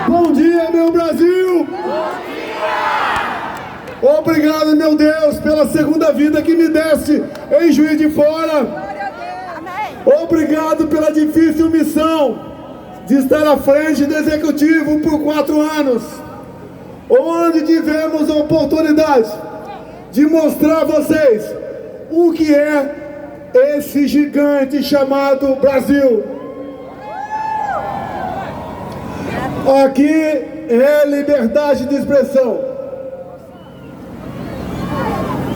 Bom dia, meu Brasil! Bom dia! Obrigado, meu Deus, pela segunda vida que me deste em Juiz de Fora. Obrigado pela difícil missão de estar à frente do Executivo por 4 anos, onde tivemos a oportunidade de mostrar a vocês o que é esse gigante chamado Brasil. Aqui é liberdade de expressão.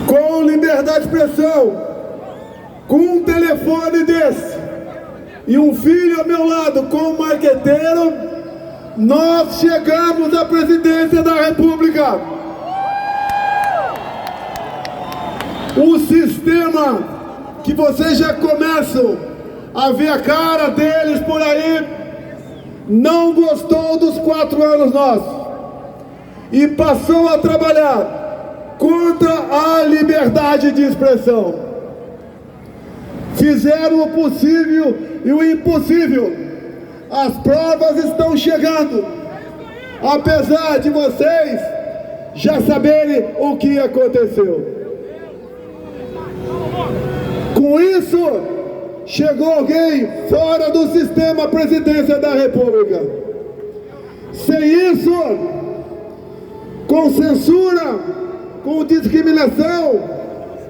Com liberdade de expressão, com um telefone desse e um filho ao meu lado com um marqueteiro, nós chegamos à presidência da República. O sistema que vocês já começam a ver a cara deles por aí, não gostou dos 4 anos nossos e passou a trabalhar contra a liberdade de expressão. Fizeram o possível e o impossível. As provas estão chegando, apesar de vocês já saberem o que aconteceu. Com isso, chegou alguém fora do sistema presidência da República. Sem isso, com censura, com discriminação,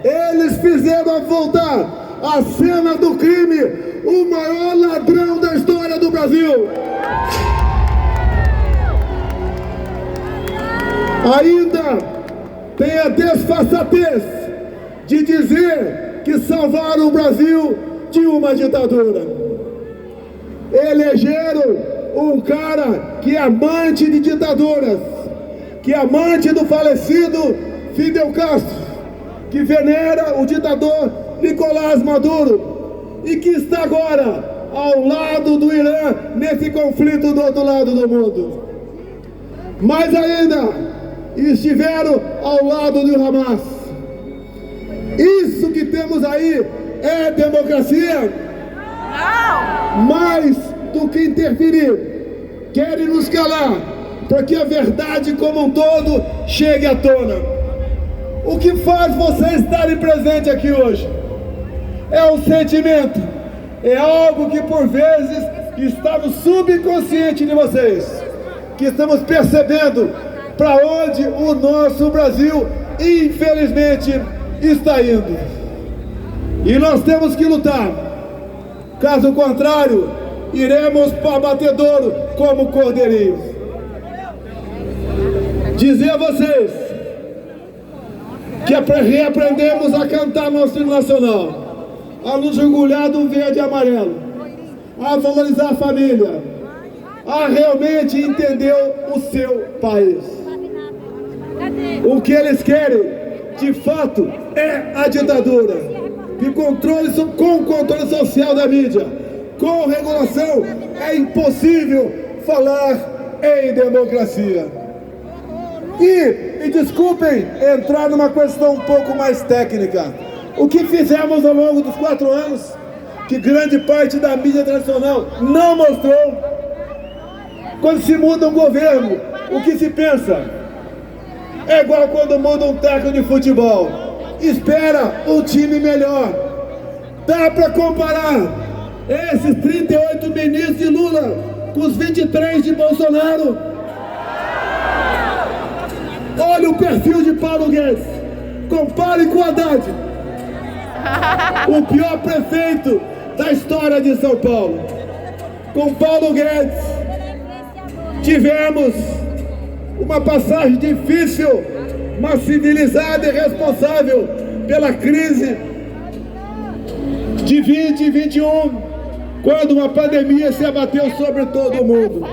eles fizeram voltar a cena do crime, o maior ladrão da história do Brasil. Ainda tem a desfaçatez de dizer que salvaram o Brasil de uma ditadura. Elegeram um cara que é amante de ditaduras, que é amante do falecido Fidel Castro, que venera o ditador Nicolás Maduro e que está agora ao lado do Irã nesse conflito do outro lado do mundo. Mas ainda estiveram ao lado do Hamas. Isso que temos aí é democracia? Não! Mais do que interferir, querem nos calar para que a verdade como um todo chegue à tona. O que faz vocês estarem presentes aqui hoje? É um sentimento, é algo que por vezes está no subconsciente de vocês, que estamos percebendo para onde o nosso Brasil, infelizmente, está indo. E nós temos que lutar, caso contrário, iremos para abatedouro como cordeirinhos. Dizer a vocês que reaprendemos a cantar nosso hino nacional, a nos orgulhar do verde e amarelo, a valorizar a família, a realmente entender o seu país. O que eles querem, de fato, é a ditadura. E com controle social da mídia, com regulação, é impossível falar em democracia. E desculpem entrar numa questão um pouco mais técnica. O que fizemos ao longo dos 4 anos, que grande parte da mídia tradicional não mostrou. Quando se muda um governo, o que se pensa? É igual quando muda um técnico de futebol. Espera um time melhor. Dá para comparar esses 38 ministros de Lula com os 23 de Bolsonaro? Olha o perfil de Paulo Guedes. Compare com Haddad, o pior prefeito da história de São Paulo. Com Paulo Guedes tivemos uma passagem difícil, mas civilizada e responsável pela crise de 2021, quando uma pandemia se abateu sobre todo o mundo.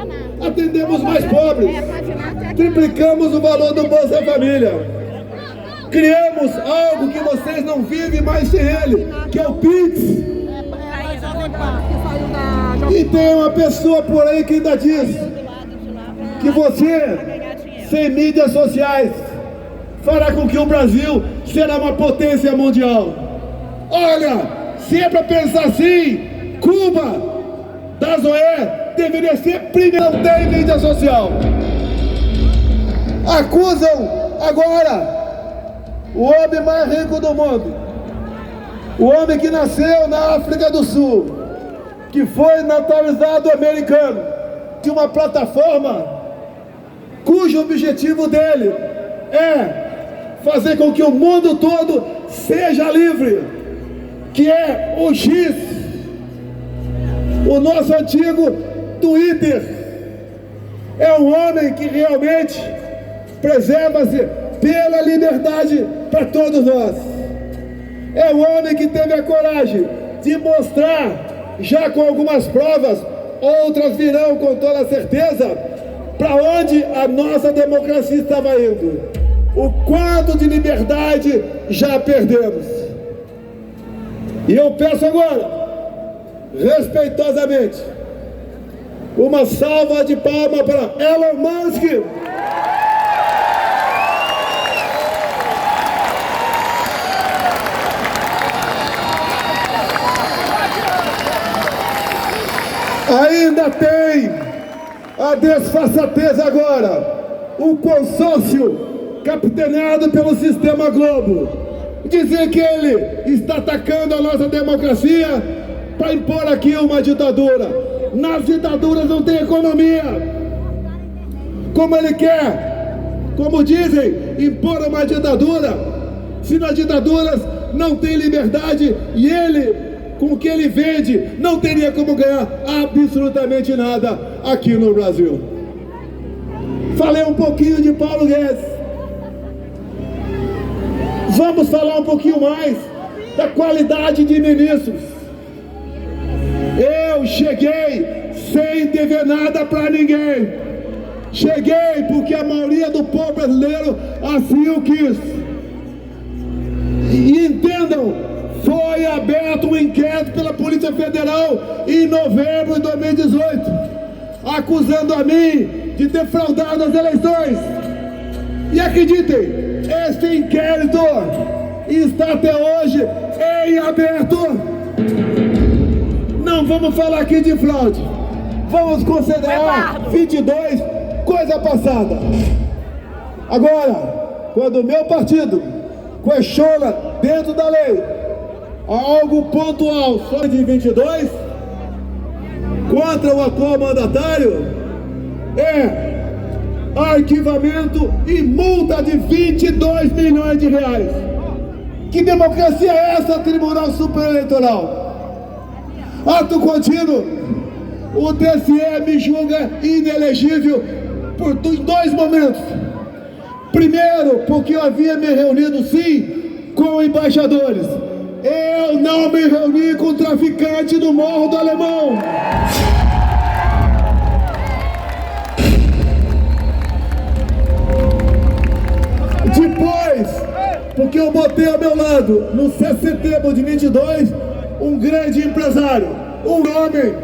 Atendemos mais pobres, triplicamos o valor do Bolsa Família. Criamos algo que vocês não vivem mais sem ele, que é o Pix. E tem uma pessoa por aí que ainda diz que você, sem mídias sociais, fará com que o Brasil será uma potência mundial. Olha, se é para pensar assim, Cuba, da Zoé, deveria ser primeiro, não tem mídia social. Acusam agora o homem mais rico do mundo, o homem que nasceu na África do Sul, que foi naturalizado americano, de uma plataforma cujo objetivo dele é fazer com que o mundo todo seja livre, que é o X, o nosso antigo Twitter. É um homem que realmente preserva-se pela liberdade para todos nós. É um homem que teve a coragem de mostrar, já com algumas provas, outras virão com toda certeza, para onde a nossa democracia estava indo. O quanto de liberdade já perdemos. E eu peço agora, respeitosamente, uma salva de palmas para Elon Musk. Ainda tem a desfaçatez agora, o consórcio capitaneado pelo Sistema Globo, dizer que ele está atacando a nossa democracia para impor aqui uma ditadura. Nas ditaduras não tem economia. Como ele quer, como dizem, impor uma ditadura, se nas ditaduras não tem liberdade e ele, com o que ele vende, não teria como ganhar absolutamente nada aqui no Brasil. Falei um pouquinho de Paulo Guedes. Vamos falar um pouquinho mais da qualidade de ministros. Eu cheguei sem dever nada para ninguém. Cheguei porque a maioria do povo brasileiro assim o quis. E entendam, foi aberto um inquérito pela Polícia Federal em novembro de 2018, acusando a mim de ter fraudado as eleições. E acreditem, este inquérito está até hoje em aberto. Não vamos falar aqui de fraude, vamos considerar 22 coisa passada. Agora, quando o meu partido questiona dentro da lei algo pontual só de 22 contra o atual mandatário, é arquivamento e multa de 22 milhões de reais. Que democracia é essa, Tribunal Superior Eleitoral? Ato contínuo, o TSE me julga inelegível em dois momentos. Primeiro, porque eu havia me reunido sim com embaixadores. Eu não me reuni com traficante do Morro do Alemão. Depois, porque eu botei ao meu lado, no 7 de setembro de 22, um grande empresário, um homem,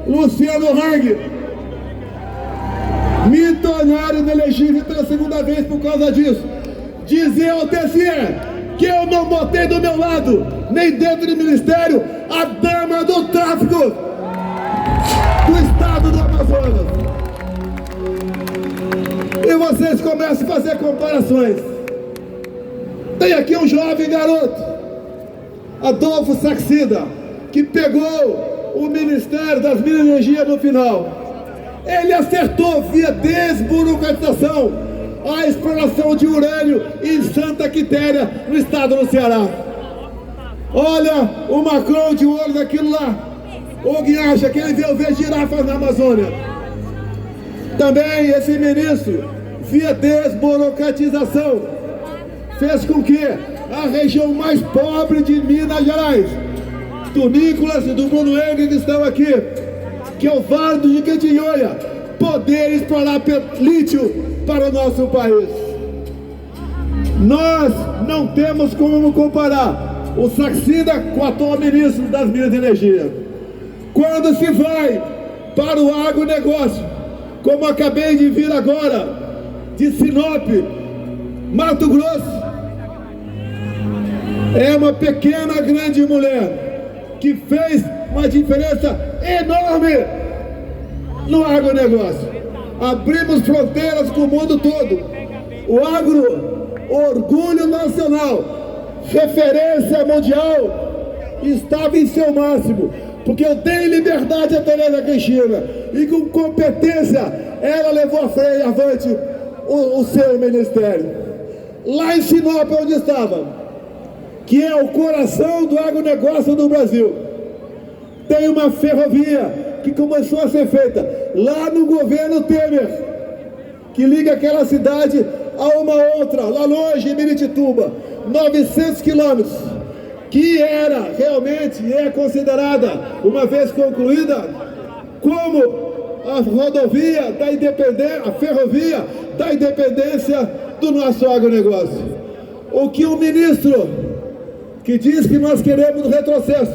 Luciano Hang, me tornaram inelegível pela segunda vez por causa disso. Dizer ao TSE que eu não botei do meu lado, nem dentro do ministério, a dama do tráfico do estado do Amazonas. E vocês começam a fazer comparações. Tem aqui um jovem garoto, Adolfo Saxida, que pegou o Ministério das Minas e Energia no final. Ele acertou via desburocratização a exploração de urânio em Santa Quitéria, no estado do Ceará. Olha o Macron de olho naquilo lá. O que acha que ele veio ver girafas na Amazônia? Também esse ministro, via desburocratização, fez com que a região mais pobre de Minas Gerais, do Nicolas e do Bruno Engel que estão aqui, que é o Vale do Jequitinhonha, poder explorar lítio para o nosso país. Nós não temos como comparar o Saxida com o atual ministro das Minas e Energia. Quando se vai para o agronegócio, como acabei de vir agora, de Sinop, Mato Grosso, é uma pequena, grande mulher que fez uma diferença enorme no agronegócio. Abrimos fronteiras com o mundo todo. O agro, orgulho nacional, referência mundial, estava em seu máximo, porque eu dei liberdade a Tereza Cristina e com competência ela levou avante o seu ministério. Lá em Sinop, onde estava, que é o coração do agronegócio do Brasil, tem uma ferrovia que começou a ser feita lá no governo Temer, que liga aquela cidade a uma outra, lá longe em Miritituba, 900 quilômetros, que era realmente e é considerada, uma vez concluída, como a rodovia da independência, a ferrovia da independência do nosso agronegócio. O que o ministro, que diz que nós queremos retrocesso,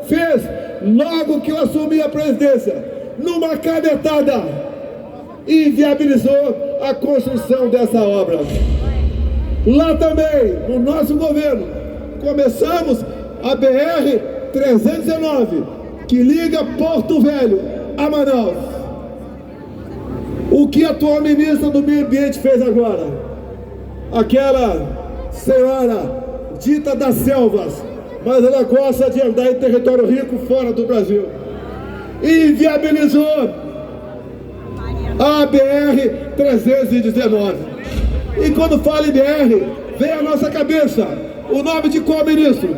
fez logo que eu assumi a presidência, numa canetada, inviabilizou a construção dessa obra. Lá também, no nosso governo, começamos a BR-319, que liga Porto Velho a Manaus. O que a atual ministra do Meio Ambiente fez agora? Aquela senhora dita das selvas, mas ela gosta de andar em território rico fora do Brasil. Inviabilizou a BR-319. E quando fala em BR, vem à nossa cabeça o nome de qual ministro?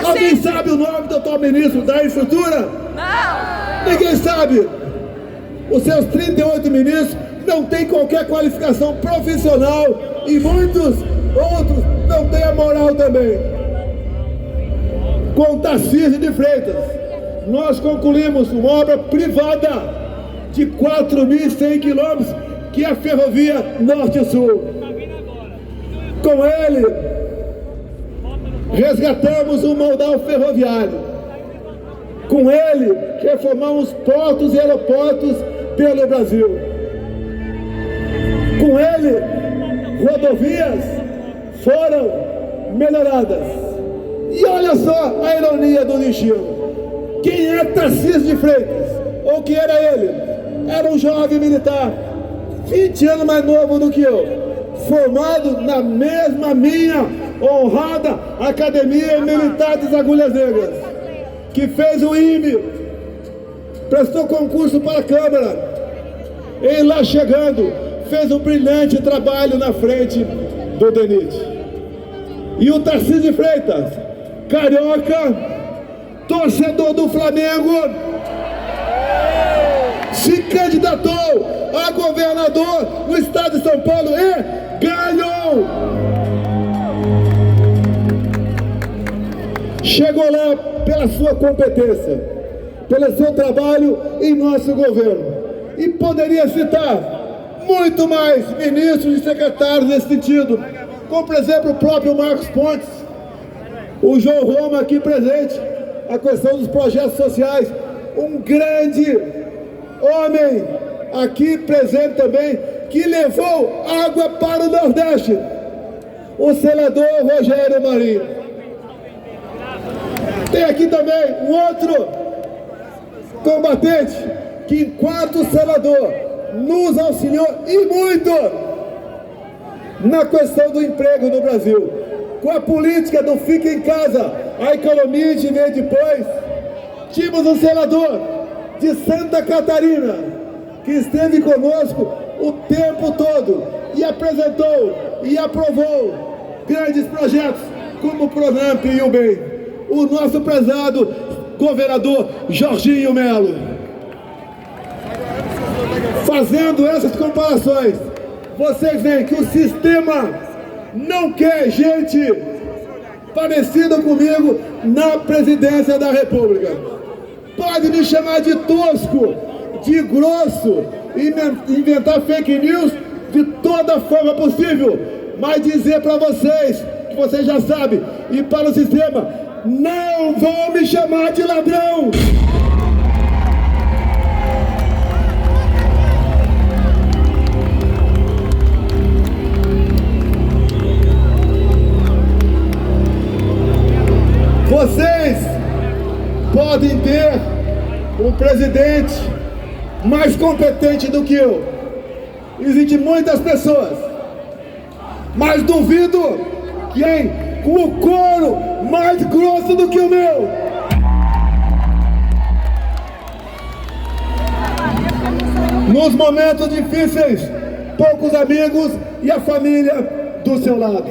Alguém sabe o nome do atual ministro da infraestrutura? Não! Ninguém sabe. Os seus 38 ministros não têm qualquer qualificação profissional e muitos outros não têm a moral também. Com Tarcísio de Freitas, nós concluímos uma obra privada de 4.100 quilômetros, que é a ferrovia Norte-Sul. Com ele, resgatamos o modal ferroviário. Com ele, reformamos portos e aeroportos pelo Brasil. Com ele, rodovias foram melhoradas. E olha só a ironia do destino. Quem é Tarcísio de Freitas? Ou que era ele? Era um jovem militar, 20 anos mais novo do que eu, formado na mesma minha honrada Academia Militar das Agulhas Negras, que fez o IME, prestou concurso para a Câmara, e lá chegando, fez um brilhante trabalho na frente do DENIT. E o Tarcísio de Freitas, carioca, torcedor do Flamengo, se candidatou a governador no estado de São Paulo e ganhou. Chegou lá pela sua competência, pelo seu trabalho em nosso governo. E poderia citar muito mais ministros e secretários nesse sentido, como por exemplo o próprio Marcos Pontes, o João Roma aqui presente, a questão dos projetos sociais, um grande homem aqui presente também, que levou água para o Nordeste, o senador Rogério Marinho. Tem aqui também um outro combatente, que enquanto senador nos auxiliou e muito na questão do emprego no Brasil. Com a política do fica em casa, a economia de vem depois, tínhamos um senador de Santa Catarina, que esteve conosco o tempo todo e apresentou e aprovou grandes projetos, como o Pronamp e o BEM. O nosso prezado governador Jorginho Melo. Fazendo essas comparações, vocês veem que o sistema não quer gente parecida comigo na presidência da República. Pode me chamar de tosco, de grosso, inventar fake news de toda forma possível, mas dizer para vocês, que vocês já sabem, e para o sistema, não vão me chamar de ladrão! Vocês podem ter um presidente mais competente do que eu. Existem muitas pessoas, mas duvido que com o couro mais grosso do que o meu. Nos momentos difíceis, poucos amigos e a família do seu lado.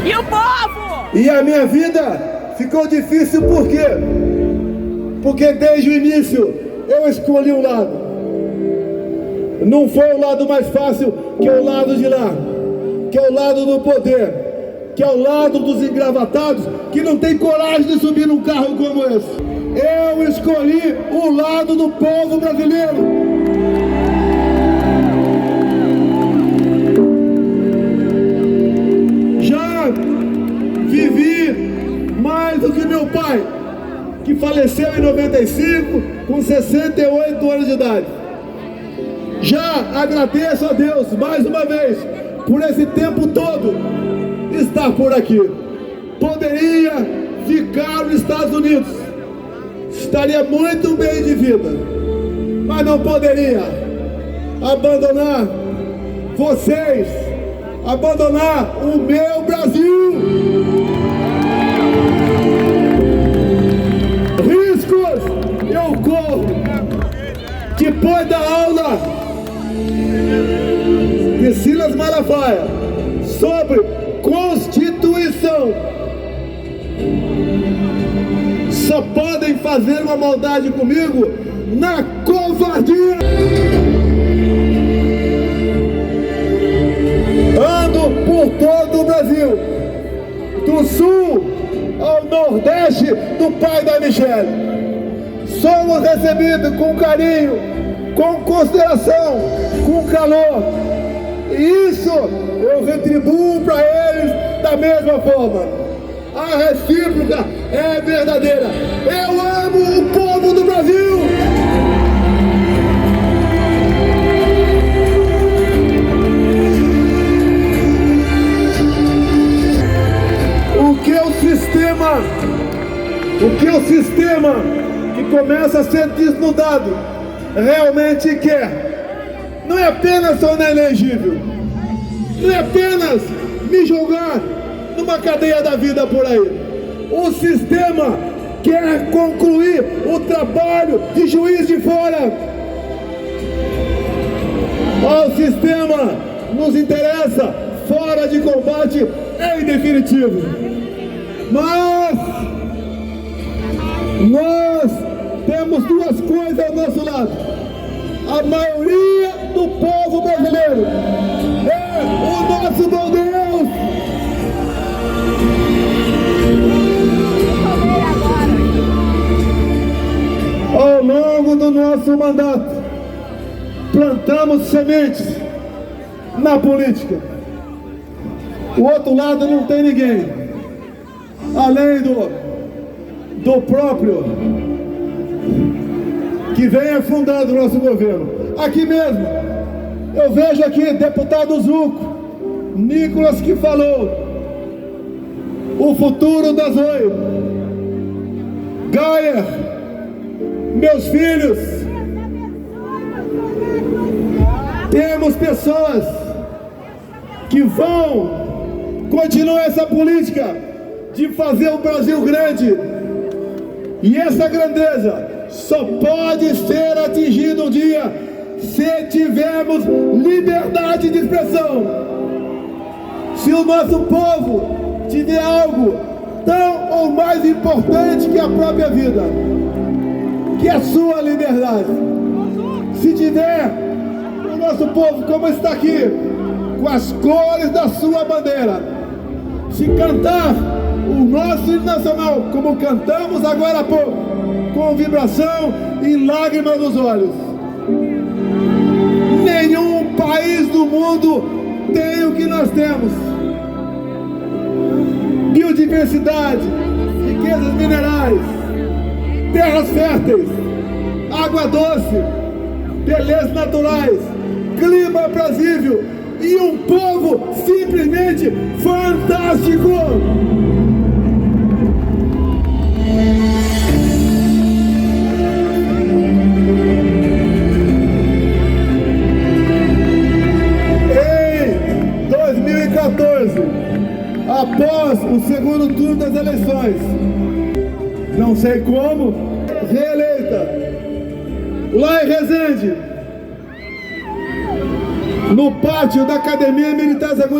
E o povo? E a minha vida ficou difícil por quê? Porque desde o início eu escolhi um lado. Não foi o lado mais fácil, que é o lado de lá, que é o lado do poder, que é o lado dos engravatados, que não tem coragem de subir num carro como esse. Eu escolhi o lado do povo brasileiro. Já vivi mais do que meu pai, que faleceu em 95, com 68 anos de idade. Já agradeço a Deus, mais uma vez, por esse tempo todo estar por aqui. Poderia ficar nos Estados Unidos, estaria muito bem de vida, mas não poderia abandonar vocês, abandonar o meu Brasil. Riscos eu corro. Depois da aula de Silas Malafaia sobre Constituição, só podem fazer uma maldade comigo na covardia. Ando por todo o Brasil, do sul ao nordeste do pai da Michele. Somos recebidos com carinho, com consideração, com calor. E isso eu retribuo para eles da mesma forma. A recíproca é verdadeira. Eu amo o povo do Brasil. O que o sistema que começa a ser desnudado realmente quer não é apenas ser inelegível, não é apenas me jogar numa cadeia da vida por aí. O sistema quer concluir o trabalho de Juiz de Fora. O sistema nos interessa fora de combate em definitivo. Mas nós temos duas coisas ao nosso lado. A maioria do povo brasileiro é o nosso bom Deus. Ao longo do nosso mandato, plantamos sementes na política. O outro lado não tem ninguém, além do próprio que vem afundando o nosso governo. Aqui mesmo, eu vejo aqui deputado Zuco, Nicolas, que falou o futuro das Oi, Gaia, meus filhos. Temos pessoas que vão continuar essa política de fazer o Brasil grande. E essa grandeza só pode ser atingida um dia se tivermos liberdade de expressão. Se o nosso povo tiver algo tão ou mais importante que a própria vida, que é a sua liberdade. Se tiver o nosso povo como está aqui, com as cores da sua bandeira, se cantar o nosso hino nacional, como cantamos agora há pouco, com vibração e lágrimas nos olhos. Nenhum país do mundo tem o que nós temos. Biodiversidade, riquezas minerais, terras férteis, água doce, belezas naturais, clima aprazível e um povo simplesmente fantástico. após o segundo turno das eleições, não sei como, reeleita lá em Resende, no pátio da Academia Militar